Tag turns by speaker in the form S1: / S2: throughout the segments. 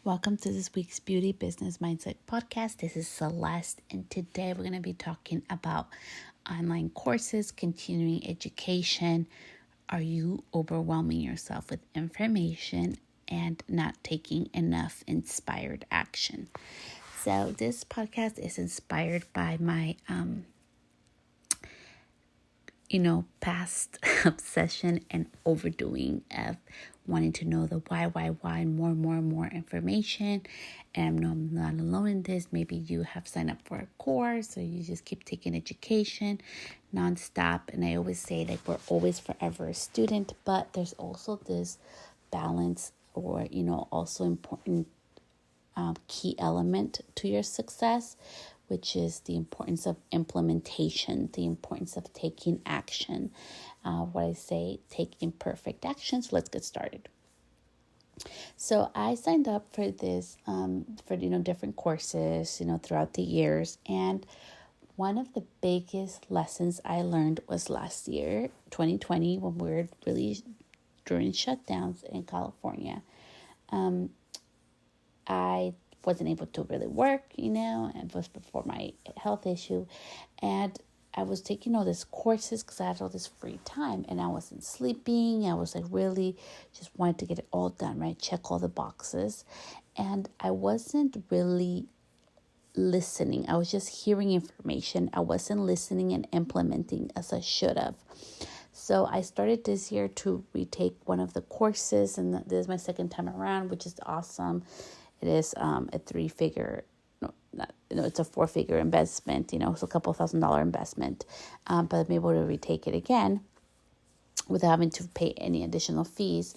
S1: Welcome to this week's Beauty Business Mindset podcast. This is Celeste, and today we're going to be talking about online courses, continuing education. Are you overwhelming yourself with information and not taking enough inspired action? So this podcast is inspired by my past obsession and overdoing of wanting to know the why, and more information. And I know I'm not alone in this. Maybe you have signed up for a course or you just keep taking education nonstop. And I always say, like, we're always forever a student, but there's also this balance or, also important key element to your success, which is the importance of implementation, the importance of taking action. What I say, take imperfect action. So let's get started. So I signed up for this, for different courses, throughout the years. And one of the biggest lessons I learned was last year, 2020, when we were really during shutdowns in California. I wasn't able to really work, and it was before my health issue. And I was taking all these courses because I had all this free time and I wasn't sleeping. I was really just wanted to get it all done, right? Check all the boxes. And I wasn't really listening. I was just hearing information. I wasn't listening and implementing as I should have. So I started this year to retake one of the courses, and this is my second time around, which is awesome. It is it's a 4-figure investment, it's a couple $1,000 investment, but I'm able to retake it again without having to pay any additional fees.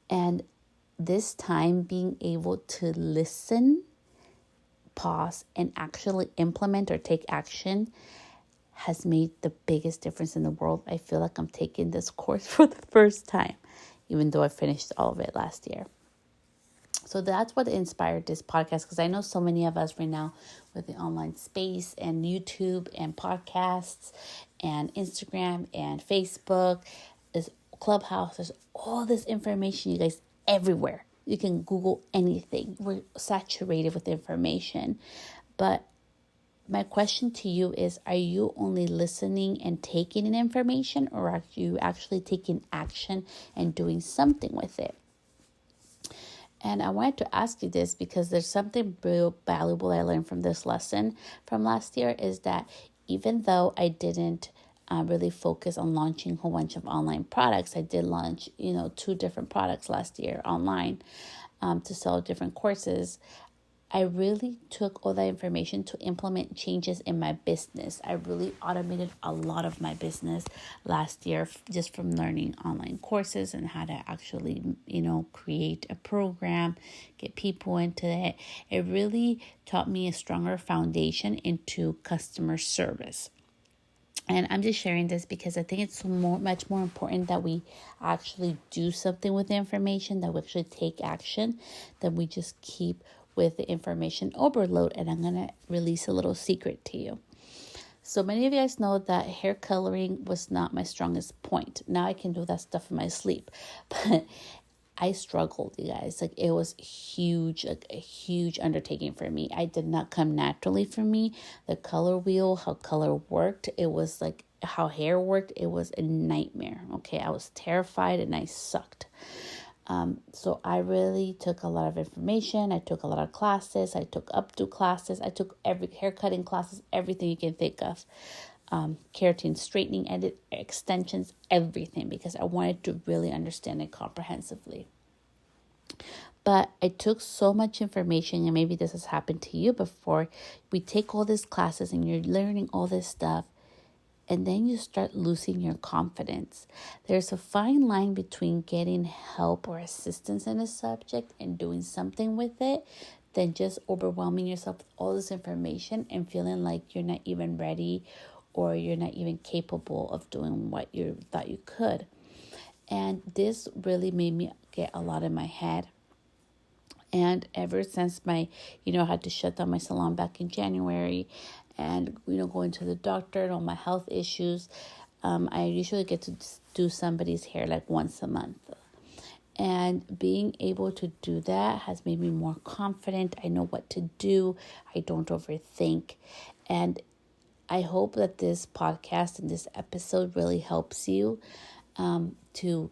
S1: And this time being able to listen, pause, and actually implement or take action has made the biggest difference in the world. I feel like I'm taking this course for the first time, even though I finished all of it last year. So that's what inspired this podcast, because I know so many of us right now with the online space and YouTube and podcasts and Instagram and Facebook, there's Clubhouse, there's all this information, you guys, everywhere. You can Google anything. We're saturated with information. But my question to you is, are you only listening and taking in information, or are you actually taking action and doing something with it? And I wanted to ask you this because there's something real valuable I learned from this lesson from last year, is that even though I didn't really focus on launching a whole bunch of online products, I did launch, 2 different products last year online to sell different courses. I really took all that information to implement changes in my business. I really automated a lot of my business last year just from learning online courses and how to actually, create a program, get people into it. It really taught me a stronger foundation into customer service. And I'm just sharing this because I think it's much more important that we actually do something with the information, that we actually take action, that we just keep with the information overload. And I'm going to release a little secret to you. So many of you guys know that hair coloring was not my strongest point. Now I can do that stuff in my sleep. But I struggled, you guys. It was huge, a huge undertaking for me. It did not come naturally for me. The color wheel, how color worked, it was how hair worked. It was a nightmare. Okay, I was terrified and I sucked. So I really took a lot of information. I took a lot of classes. I took updo classes. I took every haircutting classes, everything you can think of. Keratin, straightening, edit, extensions, everything, because I wanted to really understand it comprehensively. But I took so much information, and maybe this has happened to you before. We take all these classes and you're learning all this stuff, and then you start losing your confidence. There's a fine line between getting help or assistance in a subject and doing something with it than just overwhelming yourself with all this information and feeling like you're not even ready or you're not even capable of doing what you thought you could. And this really made me get a lot in my head. And ever since I had to shut down my salon back in January and, going to the doctor and all my health issues, I usually get to do somebody's hair once a month. And being able to do that has made me more confident. I know what to do. I don't overthink. And I hope that this podcast and this episode really helps you to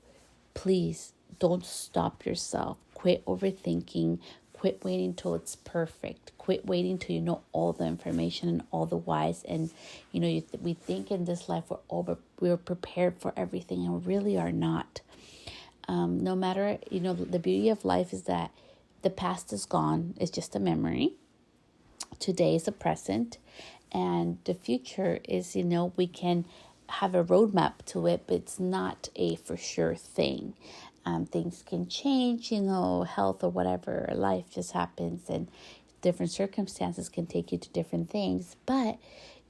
S1: please don't stop yourself. Quit overthinking. Quit waiting till it's perfect. Quit waiting till you know all the information and all the whys. And we think in this life we're prepared for everything, and we really are not. No matter, the beauty of life is that the past is gone. It's just a memory. Today is the present, and the future is, we can have a roadmap to it, but it's not a for sure thing. Things can change, health or whatever, life just happens, and different circumstances can take you to different things. But,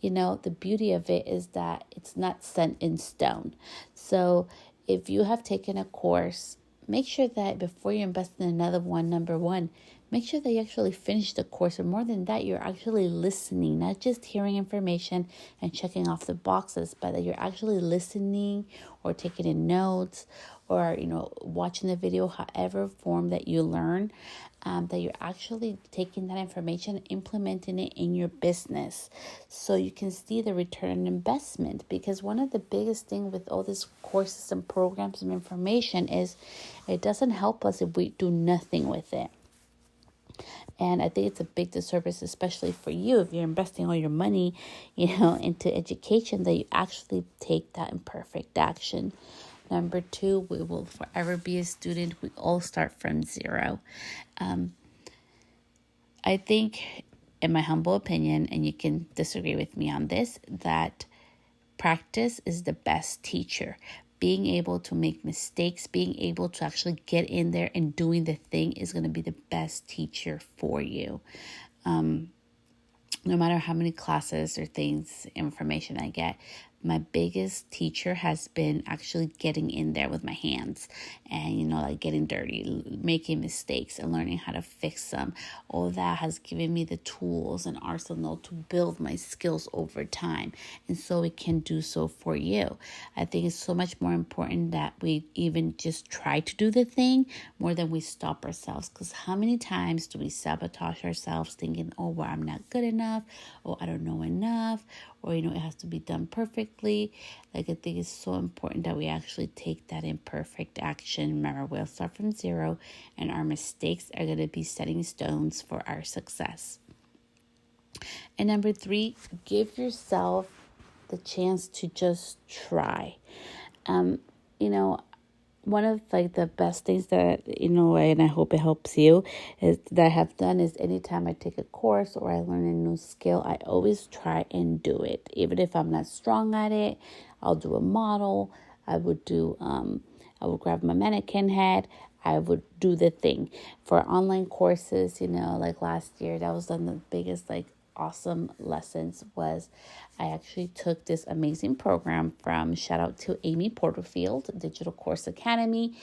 S1: the beauty of it is that it's not set in stone. So if you have taken a course, make sure that before you invest in another one, number one, make sure that you actually finish the course. Or more than that, you're actually listening, not just hearing information and checking off the boxes, but that you're actually listening or taking in notes or, watching the video, however form that you learn, that you're actually taking that information and implementing it in your business so you can see the return on investment. Because one of the biggest things with all these courses and programs and information is it doesn't help us if we do nothing with it. And I think it's a big disservice, especially for you, if you're investing all your money, into education, that you actually take that imperfect action. Number two, we will forever be a student. We all start from zero. I think, in my humble opinion, and you can disagree with me on this, that practice is the best teacher. Being able to make mistakes, being able to actually get in there and doing the thing is going to be the best teacher for you. No matter how many classes or things, information I get, my biggest teacher has been actually getting in there with my hands and, like getting dirty, making mistakes and learning how to fix them. All that has given me the tools and arsenal to build my skills over time. And so it can do so for you. I think it's so much more important that we even just try to do the thing more than we stop ourselves. Because how many times do we sabotage ourselves thinking, oh, well, I'm not good enough, or I don't know enough, or, it has to be done perfectly. Like, I think it's so important that we actually take that imperfect action. Remember, we'll start from zero, and our mistakes are going to be setting stones for our success. And number three, give yourself the chance to just try. One of the best things that, and I hope it helps you, is that I have done is anytime I take a course or I learn a new skill, I always try and do it. Even if I'm not strong at it, I'll do a model. I would grab my mannequin head. I would do the thing. For online courses, like last year, that was one of the biggest, awesome lessons was I actually took this amazing program from, shout out to Amy Porterfield, Digital Course Academy.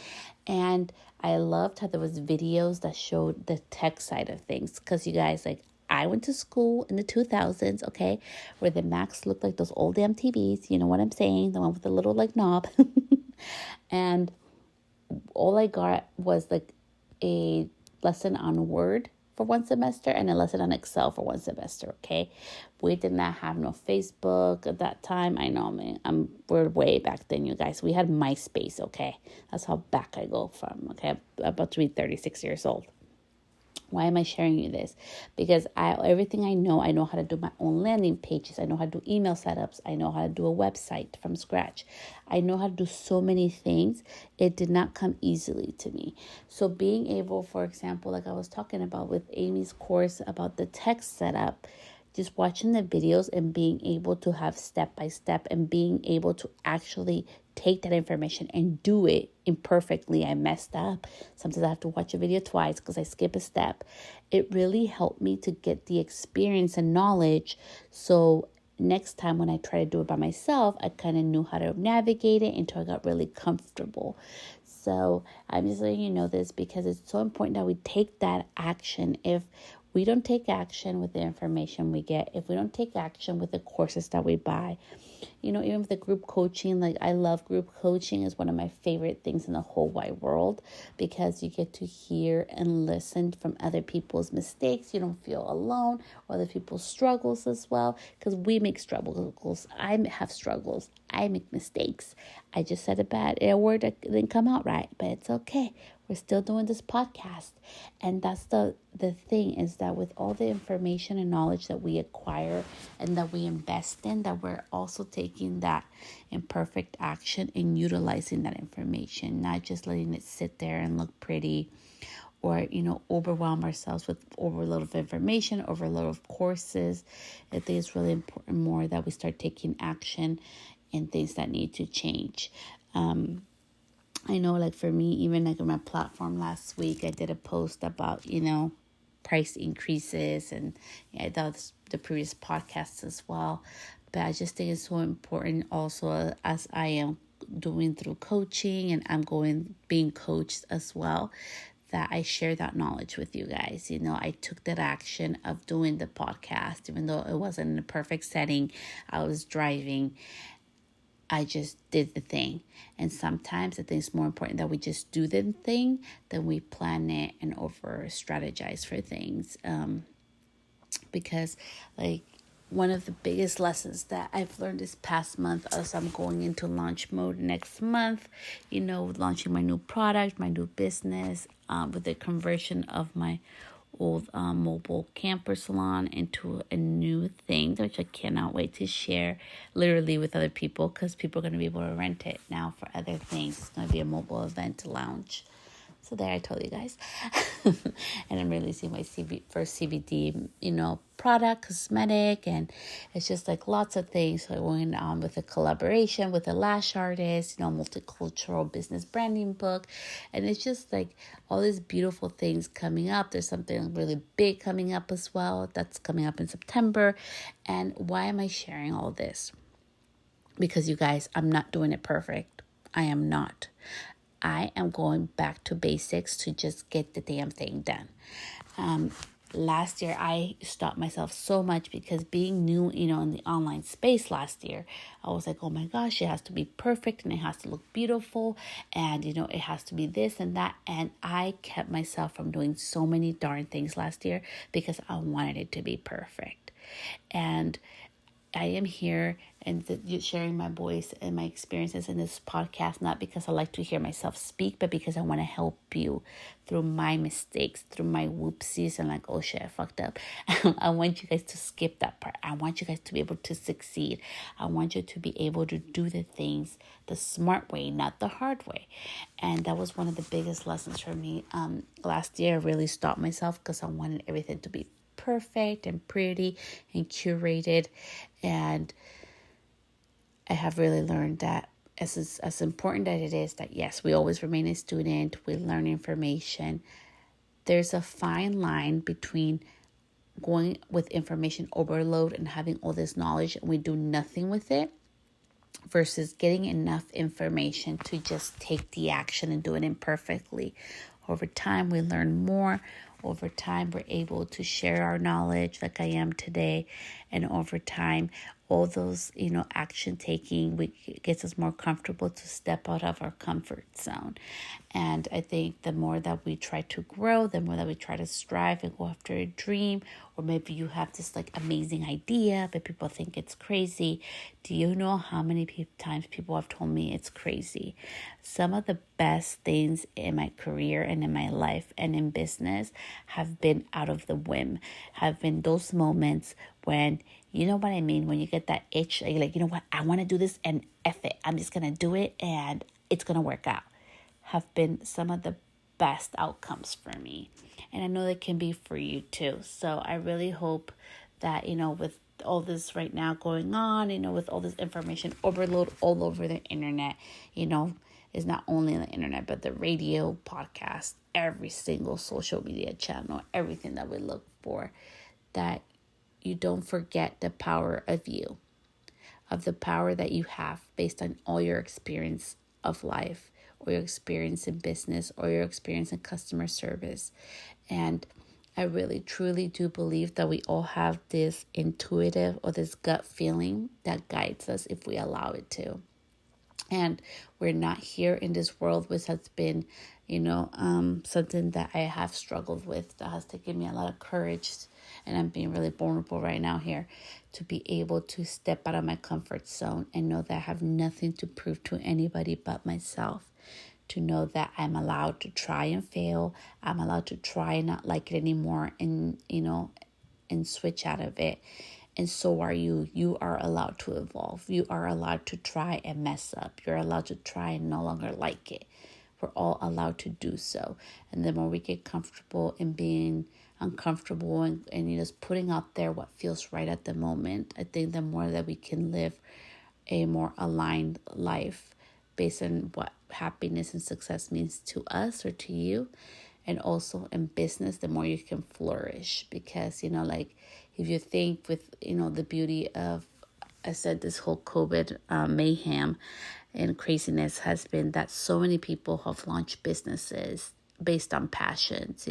S1: And I loved how there was videos that showed the tech side of things. Because you guys, I went to school in the 2000s, okay, where the Macs looked like those old MTVs. You know what I'm saying? The one with the little knob. And all I got was a lesson on Word for one semester and a lesson on Excel for one semester, okay? We did not have no Facebook at that time. I know, man, we're way back then, you guys. We had MySpace, okay? That's how back I go from, okay? I'm about to be 36 years old. Why am I sharing you this? Because everything I know how to do my own landing pages. I know how to do email setups. I know how to do a website from scratch. I know how to do so many things. It did not come easily to me. So being able, for example, like I was talking about with Amy's course about the text setup, just watching the videos and being able to have step by step and being able to actually take that information and do it imperfectly. I messed up. Sometimes I have to watch a video twice because I skip a step. It really helped me to get the experience and knowledge. So next time when I try to do it by myself, I kind of knew how to navigate it until I got really comfortable. So I'm just letting you know this because it's so important that we take that action. If we don't take action with the information we get, if we don't take action with the courses that we buy, even with the group coaching, like I love group coaching, is one of my favorite things in the whole wide world, because you get to hear and listen from other people's mistakes. You don't feel alone, or other people's struggles as well, because we make struggles. I have struggles. I make mistakes. I just said a word that didn't come out right, but it's okay. We're still doing this podcast. And that's the thing, is that with all the information and knowledge that we acquire and that we invest in, that we're also taking that imperfect action and utilizing that information, not just letting it sit there and look pretty, or overwhelm ourselves with overload of information, overload of courses. I think it's really important more that we start taking action in things that need to change. I know, like for me, even like on my platform last week, I did a post about, price increases, and that was the previous podcasts as well. But I just think it's so important also, as I am doing through coaching and I'm being coached as well, that I share that knowledge with you guys. I took that action of doing the podcast, even though it wasn't in a perfect setting. I was driving. I just did the thing. And sometimes I think it's more important that we just do the thing than we plan it and over strategize for things. Because like one of the biggest lessons that I've learned this past month, as I'm going into launch mode next month, launching my new product, my new business, with the conversion of my old mobile camper salon into a new thing, which I cannot wait to share literally with other people, because people are going to be able to rent it now for other things. It's going to be a mobile event lounge. So there, I told you guys. And I'm releasing my first CBD, product, cosmetic, and it's just like lots of things. So I went on with a collaboration with a lash artist, multicultural business branding book. And it's just like all these beautiful things coming up. There's something really big coming up as well. That's coming up in September. And why am I sharing all this? Because you guys, I'm not doing it perfect. I am not. I am going back to basics to just get the damn thing done. Last year, I stopped myself so much because being new, in the online space last year, I was like, oh my gosh, it has to be perfect and it has to look beautiful and, it has to be this and that. And I kept myself from doing so many darn things last year because I wanted it to be perfect. And I am here and sharing my voice and my experiences in this podcast, not because I like to hear myself speak, but because I want to help you through my mistakes, through my whoopsies, and like, oh shit, I fucked up. I want you guys to skip that part. I want you guys to be able to succeed. I want you to be able to do the things the smart way, not the hard way. And that was one of the biggest lessons for me. Last year, I really stopped myself because I wanted everything to be perfect and pretty and curated. And I have really learned that as important as it is that, yes, we always remain a student, we learn information, there's a fine line between going with information overload and having all this knowledge and we do nothing with it, versus getting enough information to just take the action and do it imperfectly. Over time, we learn more. Over time, we're able to share our knowledge like I am today. And over time, all those, action taking gets us more comfortable to step out of our comfort zone. And I think the more that we try to grow, the more that we try to strive and go after a dream, or maybe you have this like amazing idea, but people think it's crazy. Do you know how many times people have told me it's crazy? Some of the best things in my career and in my life and in business have been out of the whim, have been those moments when, you know what I mean? When you get that itch, you're like, you know what? I want to do this and F it. I'm just going to do it and it's going to work out. Have been some of the best outcomes for me. And I know that can be for you too. So I really hope that, with all this right now going on, with all this information overload all over the internet, is not only on the internet, but the radio, podcast, every single social media channel, everything that we look for, that you don't forget the power of you, of the power that you have based on all your experience of life, or your experience in business, or your experience in customer service. And I really truly do believe that we all have this intuitive or this gut feeling that guides us if we allow it to. And we're not here in this world, which has been, something that I have struggled with, that has taken me a lot of courage. And I'm being really vulnerable right now here, to be able to step out of my comfort zone and know that I have nothing to prove to anybody but myself. To know that I'm allowed to try and fail. I'm allowed to try and not like it anymore, and switch out of it. And so are you. You are allowed to evolve. You are allowed to try and mess up. You're allowed to try and no longer like it. We're all allowed to do so. And the more we get comfortable in being uncomfortable and just putting out there what feels right at the moment, I think the more that we can live a more aligned life based on what happiness and success means to us or to you. And also in business, the more you can flourish, because like if you think with the beauty of, I said, this whole COVID mayhem and craziness has been that so many people have launched businesses based on passions.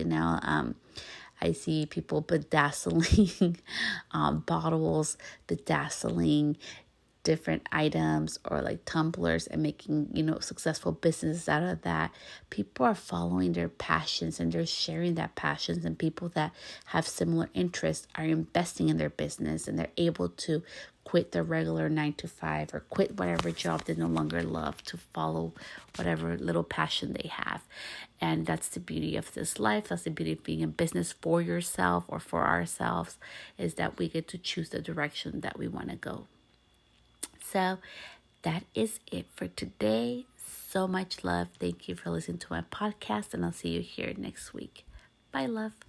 S1: I see people bedazzling bottles, bedazzling different items, or like tumblers, and making successful businesses out of that. People are following their passions and they're sharing that passions, and people that have similar interests are investing in their business, and they're able to quit their regular 9 to 5 or quit whatever job they no longer love to follow whatever little passion they have. And that's the beauty of this life. That's the beauty of being in business for yourself or for ourselves, is that we get to choose the direction that we want to go. So that is it for today. So much love. Thank you for listening to my podcast, and I'll see you here next week. Bye, love.